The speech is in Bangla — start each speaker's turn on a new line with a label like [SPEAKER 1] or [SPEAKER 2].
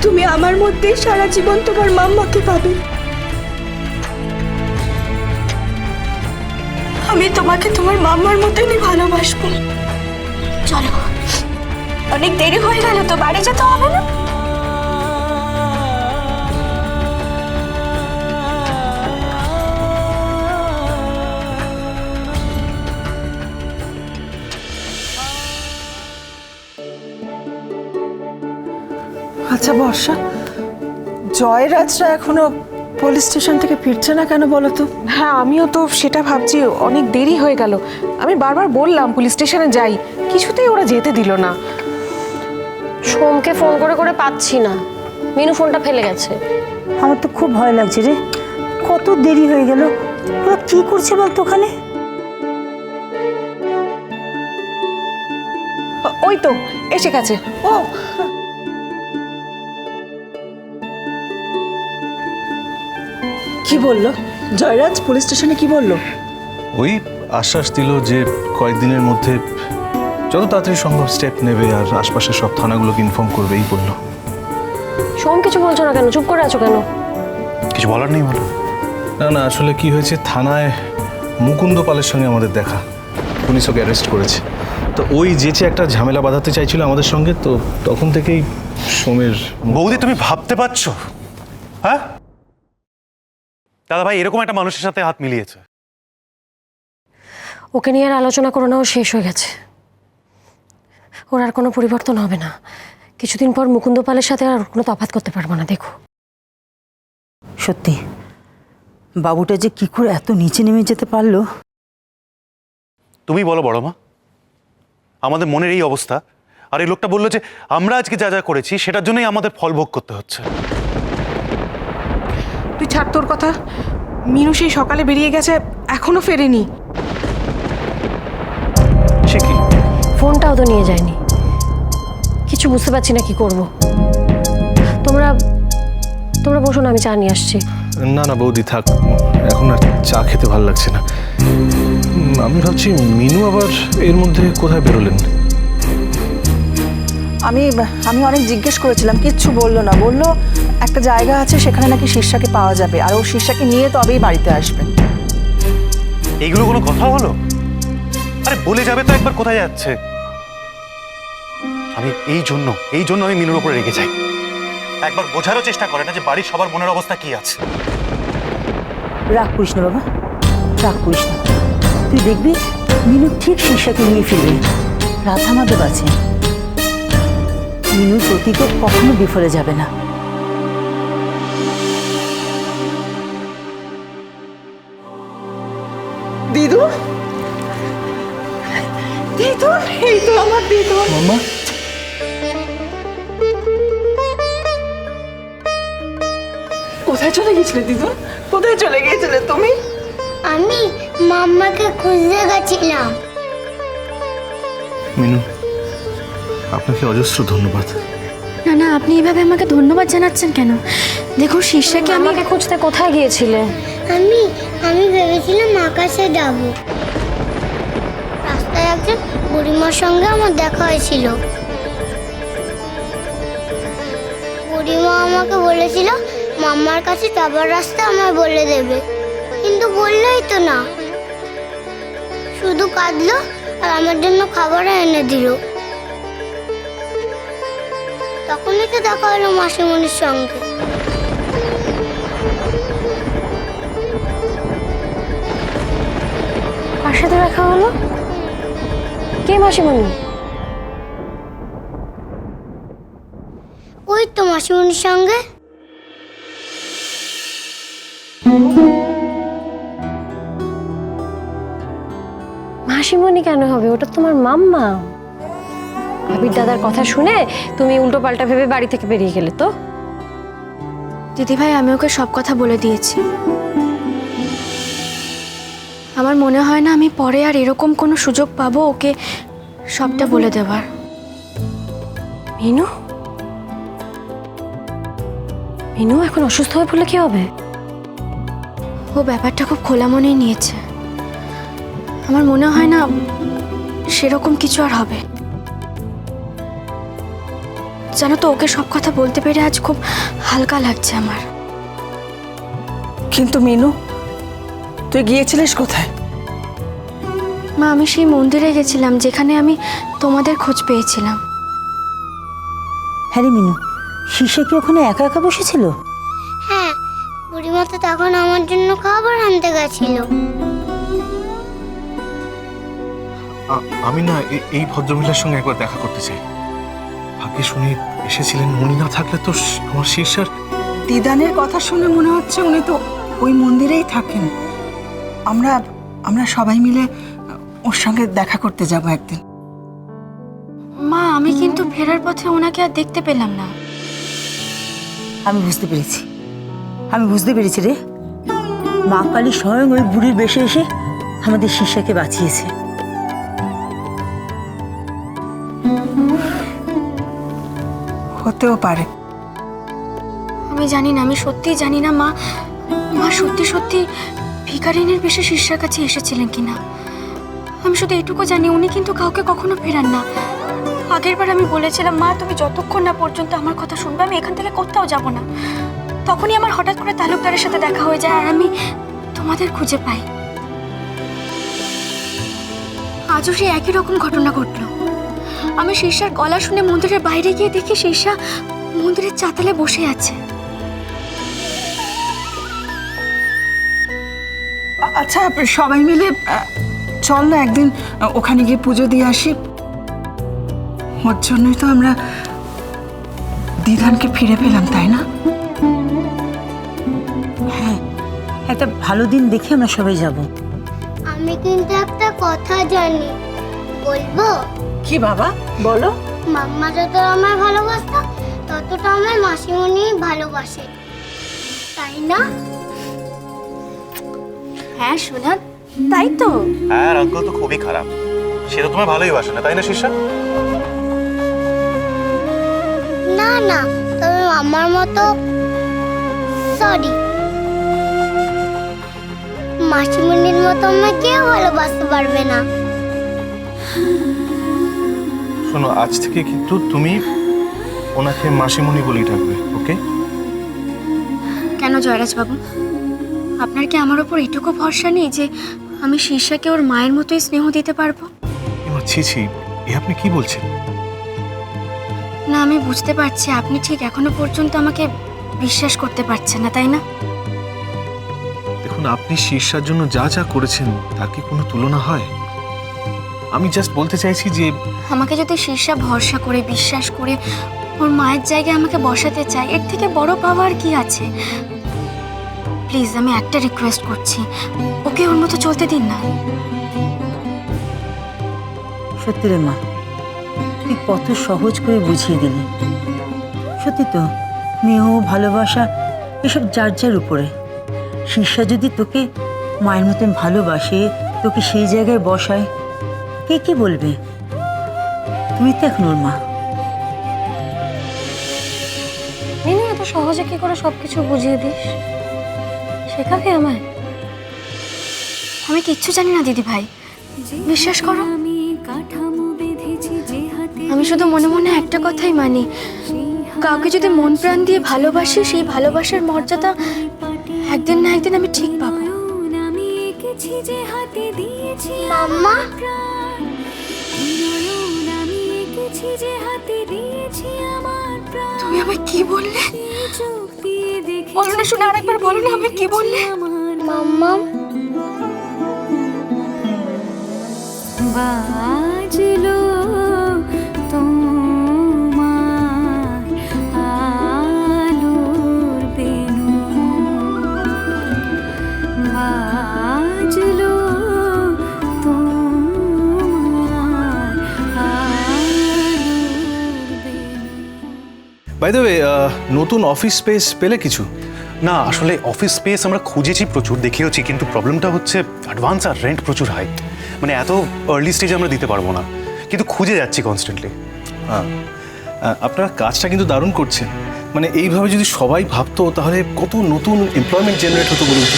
[SPEAKER 1] তুমি আমার মধ্যে সারা জীবন তোমার মাম্মাকে পাবে। আমি তোমাকে তোমার মাম্মার মতনই ভালোবাসবো। চলো, অনেক দেরি হয়ে গেল তো, বাড়ি যেতে হবে না?
[SPEAKER 2] আচ্ছা বর্ষা, জয়রাজরা এখনো পুলিশ স্টেশন থেকে ফিরছে না কেন বলো তো?
[SPEAKER 3] হ্যাঁ, আমিও তো সেটা ভাবছি, অনেক দেরি হয়ে গেল। আমি বারবার বললাম পুলিশ স্টেশনে যাই, কিছুতেই ওরা যেতে দিল না।
[SPEAKER 4] সোমকে ফোন করে করে পাচ্ছি না, মিনু ফোনটা ফেলে গেছে।
[SPEAKER 5] আমার তো খুব ভয় লাগছে রে, কত দেরি হয়ে গেল। ওরা কি করছে বলতো ওখানে?
[SPEAKER 3] ওই তো এসে গেছে।
[SPEAKER 2] ও কি বললো জয়রাজ? পুলিশ স্টেশনে কি বললো?
[SPEAKER 6] ওই আশ্বাস দিল যে কয়েকদিনের মধ্যে যত তাড়াতাড়ি সম্ভব স্টেপ নেবে আর আশপাশের সব থানাগুলোকে ইনফর্ম করবে, এই বললো।
[SPEAKER 4] সোম কিছু বলছো না কেন, চুপ করে আছো কেন?
[SPEAKER 6] কিছু বলার নেই বলো। না না, আসলে কি হয়েছে, থানায় মুকুন্দ পালের সঙ্গে আমাদের দেখা, পুলিশ ওকে অ্যারেস্ট করেছে। তো ওই যেচে একটা ঝামেলা বাঁধাতে চাইছিল আমাদের সঙ্গে, তো তখন থেকেই সোমের।
[SPEAKER 7] বৌদি, তুমি ভাবতে পারছো? হ্যাঁ দাদা ভাই এরকম একটা মানুষের সাথে হাত মিলিয়েছে।
[SPEAKER 4] ওকে নিয়ে আর আলোচনা করো না, ও শেষ হয়ে গেছে। ওর আর কোনো পরিবর্তন হবে না। কিছুদিন পর মুকুন্দ পালের সাথে আর কোনো তফাৎ করতে পারবো না, দেখো।
[SPEAKER 5] সত্যি বাবুটা যে কি করে এত নিচে নেমে যেতে পারলো।
[SPEAKER 7] তুমি বলো বড় মা, আমাদের মনের এই অবস্থা, আর এই লোকটা বললো যে আমরা আজকে যা যা করেছি সেটার জন্যই আমাদের ফল ভোগ করতে হচ্ছে।
[SPEAKER 3] তুই ছাড় তোর কথা। মিনু সেই সকালে বেরিয়ে গেছে, এখনো ফেরেনি।
[SPEAKER 7] সে কি?
[SPEAKER 4] ফোনটাও তো নিয়ে যায়নি। কিছু বুঝতে পারছি না কি করব। তোমরা তোমরা বসো না, আমি চা নিয়ে আসছি।
[SPEAKER 6] না না বৌদি থাক, এখন আর চা খেতে ভালো লাগছে না। আমি ভাবছি মিনু আবার এর মধ্যে কোথায় বেরোলেন।
[SPEAKER 2] আমি অনেক জিজ্ঞেস করেছিলাম, কিচ্ছু বললো না। বললো একটা জায়গা আছে, সেখানে নাকি শীর্ষাকে পাওয়া যাবে, আর ও শীর্ষাকে নিয়ে তবেই বাড়িতে আসবে।
[SPEAKER 7] এইগুলো কোনো কথা হলো? আরে বলে যাবে তো একবার কোথায় যাচ্ছে। আমি এই জন্য আমি মিনুর উপরে রেগে যাই। একবার বোঝারও চেষ্টা করে না যে বাড়ির সবার মনের অবস্থা কি আছে।
[SPEAKER 5] রাগ করিস না বাবা, রাগ করিস না। তুই দেখবি মিনু ঠিক শীর্ষাকে নিয়ে ফিরবে। রাধা মাধব আছে, মিনুর প্রতি তো কখনো বিফলে যাবে না।
[SPEAKER 2] দিদু, দিদু, এই তো আমার দিদু।
[SPEAKER 6] মামা,
[SPEAKER 2] কোথায় চলে গেছিলে দিদু? কোথায় চলে গিয়েছিলে তুমি?
[SPEAKER 8] আমি মাম্মাকে খুঁজতে গেছিলাম।
[SPEAKER 6] মিনু আপনাকে অজস্র ধন্যবাদ।
[SPEAKER 9] না না, আপনি এভাবে আমাকে ধন্যবাদ জানাচ্ছেন কেন? দেখুন শীর্ষাকে আমি
[SPEAKER 4] আমাকে খুঁজতে কোথায় গিয়েছিলে?
[SPEAKER 8] আমি ভেবেছিলাম আকাশে যাব। রাস্তায় একজন বুড়িমার সঙ্গে আমার দেখা হয়েছিল। বুড়িমা আমাকে বলেছিল মাম্মার কাছে যাবার রাস্তা আমায় বলে দেবে, কিন্তু বললেই তো না, শুধু কাঁদলো আর আমার জন্য খাবার এনে দিল। তখনই তো দেখা হলো মাসিমণির সঙ্গে।
[SPEAKER 4] কার সাথে দেখা হলো? কে মাসিমণি?
[SPEAKER 8] ওই তো মাসিমণির সঙ্গে।
[SPEAKER 4] মাসিমণি কেন হবে? ওটা তোমার মাম্মা। আবির দাদার কথা শুনে তুমি উল্টো পাল্টা ভেবে বাড়ি থেকে বেরিয়ে গেলে তো?
[SPEAKER 9] দিদিভাই, আমি ওকে সব কথা বলে দিয়েছি। আমার মনে হয় না আমি পরে আর এরকম কোনো সুযোগ পাবো ওকে সবটা বলে দেওয়ার।
[SPEAKER 4] মিনু মিনু এখন অসুস্থ হয়ে পড়লে কি হবে?
[SPEAKER 9] ও ব্যাপারটা খুব খোলা মনেই নিয়েছে। আমার মনে হয় না সেরকম কিছু আর হবে। জানো তো, ওকে সব কথা বলতে পেরে আজ খুব হালকা লাগছে আমার।
[SPEAKER 2] কিন্তু মিনু, তুই গিয়েছিলিস কোথায়?
[SPEAKER 9] মা, আমি সেই মন্দিরে গেছিলাম যেখানে আমি তোমাদের খোঁজ পেয়েছিলাম।
[SPEAKER 5] হ্যাঁ রে মিনু, শিশা কি ওখানে একা একা বসেছিল?
[SPEAKER 8] হ্যাঁ, বুড়িমা তো তখন আমার জন্য খাবার আনতে গেছিল।
[SPEAKER 6] আমি না এই ভদ্রমহিলার সঙ্গে একবার দেখা করতে চাই। ভাগ্যে শুনে এসেছিলেন, উনি না থাকলে তো আমার শীর্ষার।
[SPEAKER 2] দিদানের কথা শুনে মনে হচ্ছে উনি তো ওই মন্দিরেই থাকেন। আমরা সবাই মিলে ওর সঙ্গে দেখা করতে যাব একদিন।
[SPEAKER 9] মা, আমি কিন্তু ফেরার পথে ওনাকে আর দেখতে পেলাম না।
[SPEAKER 5] আমি বুঝতে পেরেছি রে। মা কালী স্বয়ং ওই বুড়ির বেশে এসে আমাদের শিষ্যাকে বাঁচিয়েছে।
[SPEAKER 2] হতেও পারে।
[SPEAKER 9] আমি জানি না, আমি সত্যিই জানি না মা সত্যি সত্যি ভিখারিনীর বেশে শিষ্যার কাছে এসেছিলেন কিনা। আমি শুধু এটুকু জানি, উনি কিন্তু কাউকে কখনো ফেরান না। আগের বার আমি বলেছিলাম, মা তুমি যতক্ষণ না পর্যন্ত আমার কথা শুনবে আমি এখান থেকে কোথাও যাব না। তখনই আমার হঠাৎ করে তালুকদারের সাথে দেখা হয়ে যায় আর আমি তোমাদের খুঁজে পাই। আজও সেই একই রকম ঘটনা ঘটলো। আমি শিষ্যার গলা শুনে মন্দিরের বাইরে গিয়ে দেখি শিষ্যা মন্দিরের চাতালে বসে আছে।
[SPEAKER 2] আচ্ছা, সবাই মিলে চল না একদিন ওখানে গিয়ে পুজো দিয়ে আসি। ওর জন্যই তো আমরা দিদানকে ফিরে পেলাম, তাই না?
[SPEAKER 5] হ্যাঁ, একটা ভালো দিন দেখে আমরা সবাই যাব।
[SPEAKER 8] আমি কিন্তু একটা কথা জানি, বলবো?
[SPEAKER 2] কি বাবা, বলো।
[SPEAKER 8] মাম্মা যত আমায় ভালোবাসতো ততটা আমার মাসিমণি ভালোবাসে, তাই না?
[SPEAKER 9] হ্যাঁ সোনা, তাই তো।
[SPEAKER 7] হ্যাঁ, আঙ্কেল তো খুবই খারাপ, সে তো তোমায় ভালোই বাসে না, তাই না শীর্ষা?
[SPEAKER 8] না না, তবে মাম্মার মতো সরি, মাসিমণির মতো আমায় কেউ ভালোবাসতে পারবে না।
[SPEAKER 6] শোনো, আজ থেকে কিন্তু তুমি ওনাকে মাসিমণি বলেই ডাকবে, ওকে?
[SPEAKER 9] কেন জয়রাজ বাবু, আপনার কি আমার ওপর এটুকু ভরসা নেই যে আমি শিষ্যাকে ওর মায়ের মতোই স্নেহ দিতে পারবো?
[SPEAKER 6] এমা ছি ছি, এ আপনি কি বলছেন?
[SPEAKER 9] না, আমি বুঝতে পারছি আপনি ঠিক এখনো পর্যন্ত আমাকে বিশ্বাস করতে পারছেন না, তাই না?
[SPEAKER 6] দেখুন, আপনি শীর্ষার জন্য যা যা করেছেন তার কি কোনো তুলনা হয়? আমি জাস্ট বলতে চাইছি যে
[SPEAKER 9] আমাকে যদি শিষ্যা ভরসা করে বিশ্বাস করে ওর মায়ের জায়গায় আমাকে বসাতে চায়, এর থেকে বড় পাওয়া আর কি আছে? প্লিজ, আমি একটা রিকোয়েস্ট করছি, ওকে ওর মতো চলতে দিন না।
[SPEAKER 5] সত্যি রে মা, তুই কত সহজ করে বুঝিয়ে দিলি। সত্যি তো, স্নেহ ভালোবাসা এসব যার যার উপরে। শিষ্যা যদি তোকে মায়ের মতন ভালোবাসে, তোকে সেই জায়গায় বসায়, কে কি বলবে? তুমি তো এখন ওর মা।
[SPEAKER 4] মিনু, এত সহজে কি করে সবকিছু বুঝিয়ে দিস? শেখাবে আমায়।
[SPEAKER 9] আমি কিচ্ছু জানি না দিদি ভাই, বিশ্বাস করো। আমি শুধু মনে মনে একটা কথাই মানি, কাউকে যদি মন প্রাণ দিয়ে ভালোবাসি, সেই ভালোবাসার মর্যাদা একদিন না একদিন আমি ঠিক পাবো।
[SPEAKER 8] মাম্মা,
[SPEAKER 9] তুমি আমায় কি বললে? বলো না শোনা, আরেকবার বলো না, আমি কি বললে?
[SPEAKER 8] মাম্মা
[SPEAKER 10] বাজলো তোমার আলোর বেনু, বাজলো তোমার আলোর বেনু।
[SPEAKER 6] বাই দ্য ওয়ে, নতুন অফিস স্পেস পেলে কিছু?
[SPEAKER 7] না, আসলে অফিস স্পেস আমরা খুঁজেছি প্রচুর, দেখিয়েছি, কিন্তু প্রবলেমটা হচ্ছে অ্যাডভান্স আর রেন্ট প্রচুর হাই। মানে এত আর্লি স্টেজে আমরা দিতে পারবো না, কিন্তু খুঁজে যাচ্ছি কনস্ট্যান্টলি।
[SPEAKER 6] হ্যাঁ, আপনারা কাজটা কিন্তু দারুণ করছেন। মানে এইভাবে যদি সবাই ভাবতো তাহলে কত নতুন এমপ্লয়মেন্ট জেনারেট হতো বলুন তো।